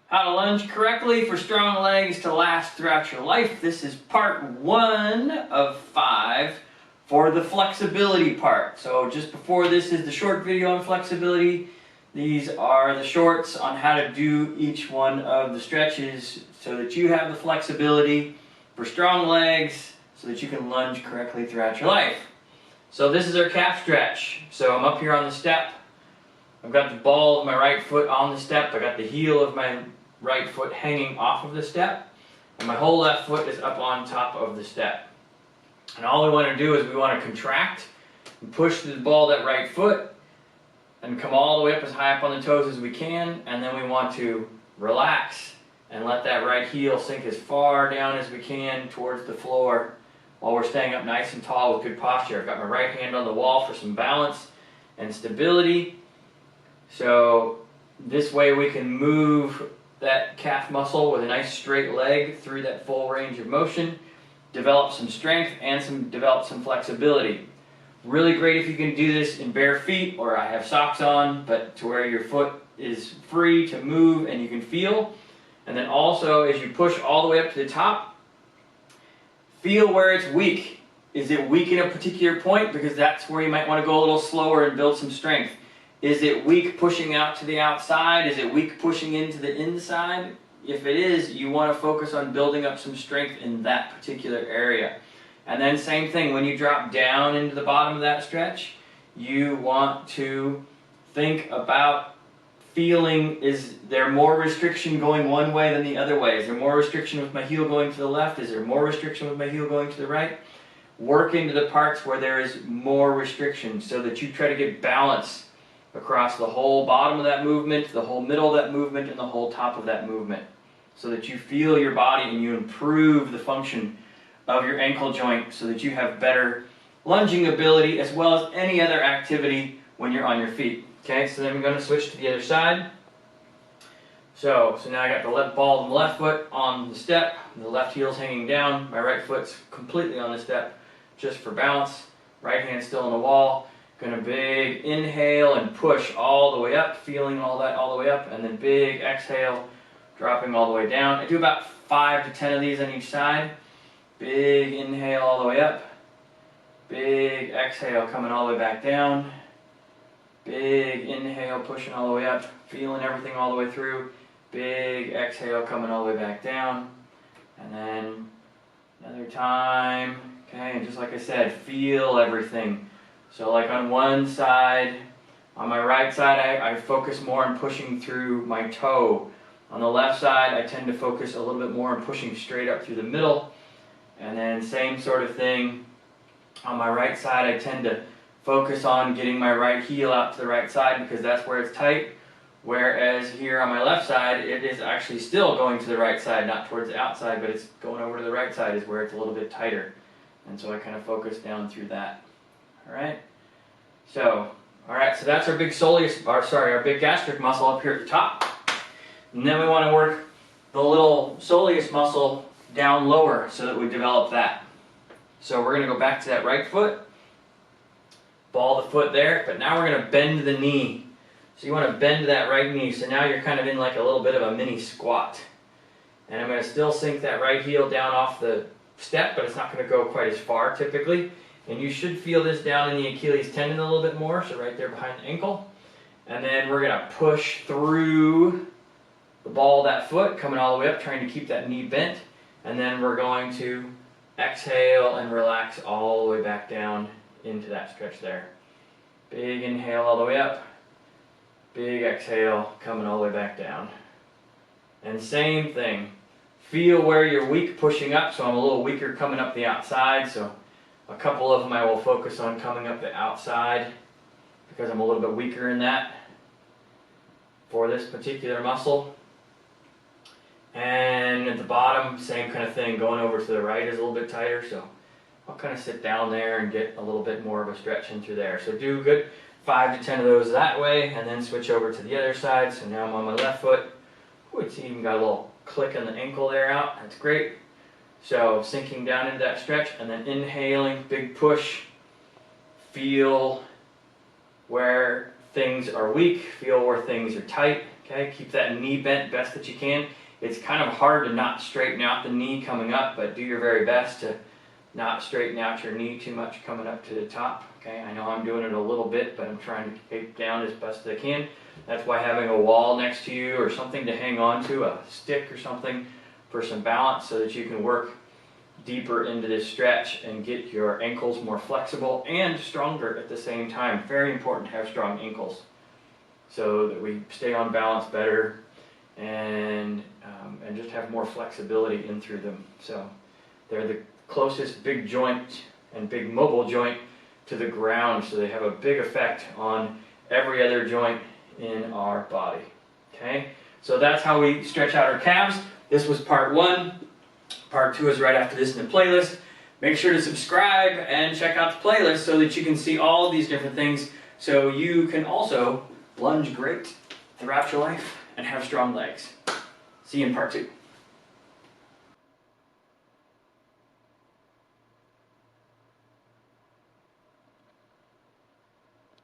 How to lunge correctly for strong legs to last throughout your life. This is part 1 of 5 for the flexibility part. So just before this is the short video on flexibility. These are the shorts on how to do each one of the stretches so that you have the flexibility for strong legs so that you can lunge correctly throughout your life. So this is our calf stretch. So I'm up here on the step. I've got the ball of my right foot on the step. I got the heel of my right foot hanging off of the step, and my whole left foot is up on top of the step. And all we want to do is we want to contract and push the ball that right foot and come all the way up as high up on the toes as we can, and then we want to relax and let that right heel sink as far down as we can towards the floor while we're staying up nice and tall with good posture. I've got my right hand on the wall for some balance and stability. So this way we can move that calf muscle with a nice straight leg through that full range of motion, develop some strength and develop some flexibility. Really great if you can do this in bare feet, or I have socks on, but to where your foot is free to move and you can feel. And then also as you push all the way up to the top, feel where it's weak. Is it weak in a particular point? Because that's where you might want to go a little slower and build some strength. Is it weak pushing out to the outside? Is it weak pushing into the inside? If it is, you want to focus on building up some strength in that particular area. And then same thing, when you drop down into the bottom of that stretch, you want to think about feeling, is there more restriction going one way than the other way? Is there more restriction with my heel going to the left? Is there more restriction with my heel going to the right? Work into the parts where there is more restriction so that you try to get balance across the whole bottom of that movement, the whole middle of that movement, and the whole top of that movement, so that you feel your body and you improve the function of your ankle joint so that you have better lunging ability as well as any other activity when you're on your feet. Okay, so then we're going to switch to the other side. So now I got the left ball of the left foot on the step, the left heel's hanging down, my right foot's completely on the step just for balance, right hand still on the wall. Going to big inhale and push all the way up, feeling all that all the way up, and then big exhale, dropping all the way down. I do about 5 to 10 of these on each side. Big inhale all the way up, big exhale coming all the way back down, big inhale pushing all the way up, feeling everything all the way through, big exhale coming all the way back down, and then another time. Okay, and just like I said, feel everything. So like on one side, on my right side, I focus more on pushing through my toe. On the left side, I tend to focus a little bit more on pushing straight up through the middle. And then same sort of thing. On my right side, I tend to focus on getting my right heel out to the right side because that's where it's tight. Whereas here on my left side, it is actually still going to the right side, not towards the outside, but it's going over to the right side is where it's a little bit tighter. And so I kind of focus down through that. Alright, so that's our big our big gastric muscle up here at the top. And then we want to work the little soleus muscle down lower so that we develop that. So we're going to go back to that right foot, ball the foot there, but now we're going to bend the knee. So you want to bend that right knee, so now you're kind of in like a little bit of a mini squat. And I'm going to still sink that right heel down off the step, but it's not going to go quite as far typically. And you should feel this down in the Achilles tendon a little bit more, so right there behind the ankle. And then we're going to push through the ball of that foot, coming all the way up, trying to keep that knee bent. And then we're going to exhale and relax all the way back down into that stretch there. Big inhale all the way up. Big exhale, coming all the way back down. And same thing. Feel where you're weak pushing up, so I'm a little weaker coming up the outside, so a couple of them I will focus on coming up the outside because I'm a little bit weaker in that for this particular muscle. And at the bottom, same kind of thing, going over to the right is a little bit tighter, so I'll kind of sit down there and get a little bit more of a stretch in through there. So do a good 5 to 10 of those that way, and then switch over to the other side. So now I'm on my left foot. Ooh, it's even got a little click in the ankle there out. That's great. So sinking down into that stretch and then inhaling, big push. Feel where things are weak, feel where things are tight. Okay, keep that knee bent best that you can. It's kind of hard to not straighten out the knee coming up, but do your very best to not straighten out your knee too much coming up to the top. Okay, I know I'm doing it a little bit, but I'm trying to keep down as best as I can. That's why having a wall next to you or something to hang on to, a stick or something for some balance, so that you can work deeper into this stretch and get your ankles more flexible and stronger at the same time. Very important to have strong ankles so that we stay on balance better and just have more flexibility in through them. So they're the closest big joint and big mobile joint to the ground, so they have a big effect on every other joint in our body. Okay, so that's how we stretch out our calves. This was part 1. Part 2 is right after this in the playlist. Make sure to subscribe and check out the playlist so that you can see all of these different things, so you can also lunge great throughout your life and have strong legs. See you in part 2.